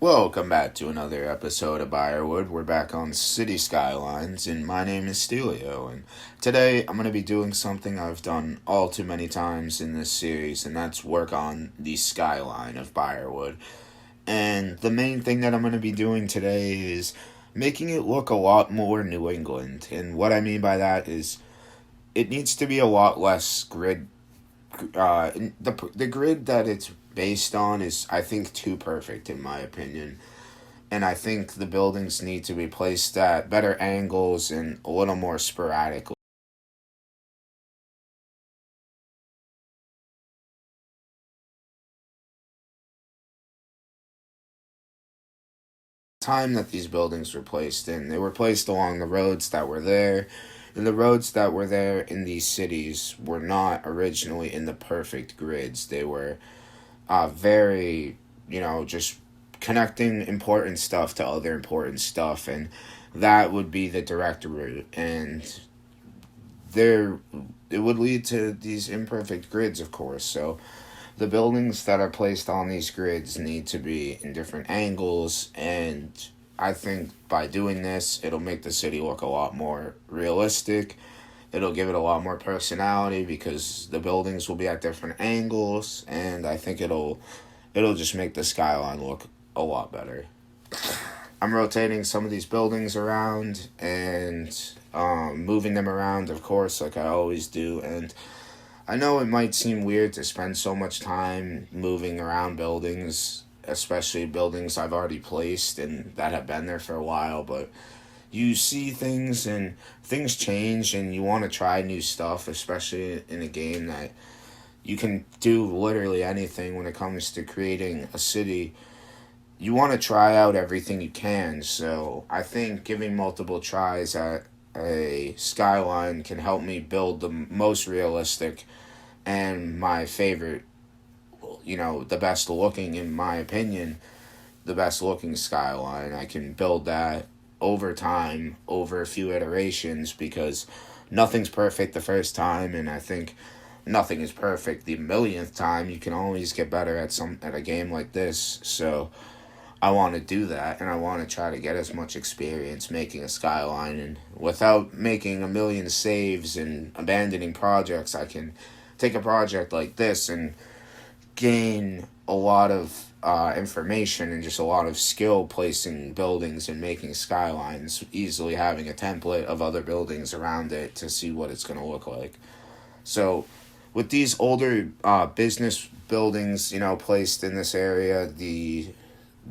Welcome back to another episode of Byerwood. We're back on City Skylines, and my name is Stelio. And today I'm going to be doing something I've done all too many times in this series, and that's work on the skyline of Byerwood. And the main thing that I'm going to be doing today is making it look a lot more New England. And what I mean by that is it needs to be a lot less grid. The grid that it's based on is, I think, too perfect in my opinion, and I think the buildings need to be placed at better angles and a little more sporadically. Time that these buildings were placed in, they were placed along the roads that were there, and the roads that were there in these cities were not originally in the perfect grids. They were very, just connecting important stuff to other important stuff, and that would be the direct route. And there, it would lead to these imperfect grids, of course. So the buildings that are placed on these grids need to be in different angles, and I think by doing this, it'll make the city look a lot more realistic. It'll give it a lot more personality because the buildings will be at different angles, and I think it'll just make the skyline look a lot better. I'm rotating some of these buildings around and moving them around, of course, like I always do. And I know it might seem weird to spend so much time moving around buildings, especially buildings I've already placed and that have been there for a while, but you see things and things change and you want to try new stuff, especially in a game that you can do literally anything when it comes to creating a city. You want to try out everything you can, so I think giving multiple tries at a skyline can help me build the most realistic and my favorite, the best looking, in my opinion, the best looking skyline. I can build that over time, over a few iterations, because nothing's perfect the first time, and I think nothing is perfect the millionth time. You can always get better at a game like this. So I want to do that, and I want to try to get as much experience making a skyline, and without making a million saves and abandoning projects, I can take a project like this and gain a lot of information and just a lot of skill placing buildings and making skylines, easily having a template of other buildings around it to see what it's going to look like. So with these older business buildings, placed in this area, they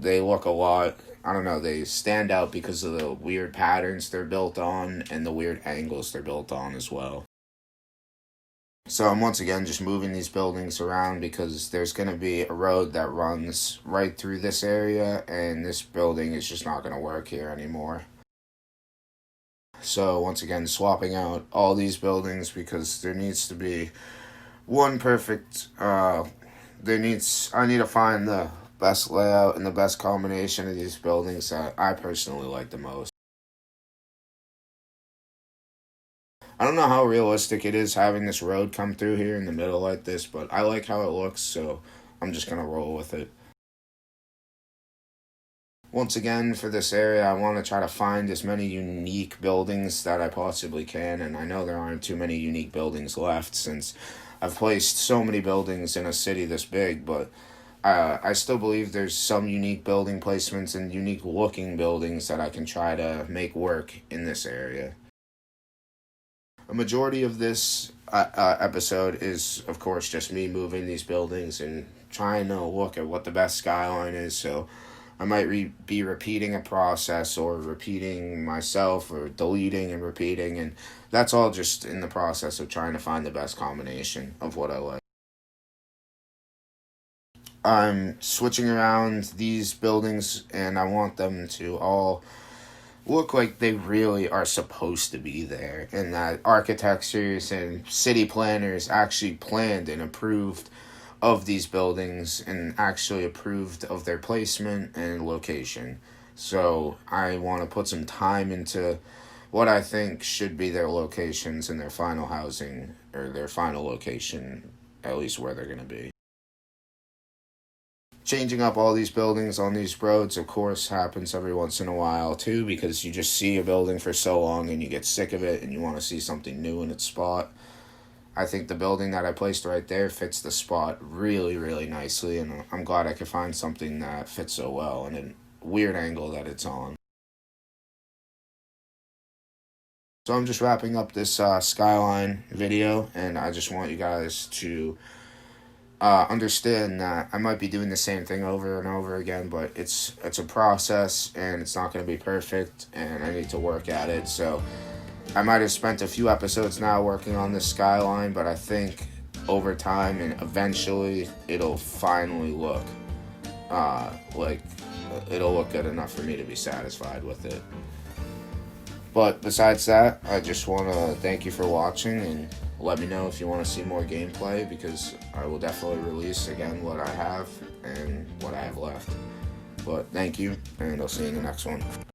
look a lot, I don't know, they stand out because of the weird patterns they're built on and the weird angles they're built on as well. So I'm once again just moving these buildings around because there's going to be a road that runs right through this area, and this building is just not going to work here anymore. So once again, swapping out all these buildings because there needs to be one perfect, I need to find the best layout and the best combination of these buildings that I personally like the most. I don't know how realistic it is having this road come through here in the middle like this, but I like how it looks, so I'm just going to roll with it. Once again, for this area, I want to try to find as many unique buildings that I possibly can, and I know there aren't too many unique buildings left since I've placed so many buildings in a city this big, but I still believe there's some unique building placements and unique looking buildings that I can try to make work in this area. A majority of this episode is, of course, just me moving these buildings and trying to look at what the best skyline is. So I might be repeating a process or repeating myself or deleting and repeating. And that's all just in the process of trying to find the best combination of what I like. I'm switching around these buildings, and I want them to all look like they really are supposed to be there, and that architects and city planners actually planned and approved of these buildings and actually approved of their placement and location. So I want to put some time into what I think should be their locations and their final housing, or their final location, at least where they're going to be. changing up all these buildings on these roads, of course, happens every once in a while too, because you just see a building for so long and you get sick of it and you want to see something new in its spot. I think the building that I placed right there fits the spot really, really nicely, and I'm glad I could find something that fits so well and a weird angle that it's on. So I'm just wrapping up this Skyline video, and I just want you guys to understand that I might be doing the same thing over and over again, but it's a process, and it's not going to be perfect, and I need to work at it. So I might have spent a few episodes now working on this Skyline, but I think over time and eventually it'll finally look like it'll look good enough for me to be satisfied with it. But besides that, I just want to thank you for watching, and let me know if you want to see more gameplay, because I will definitely release again what I have and what I have left. But thank you, and I'll see you in the next one.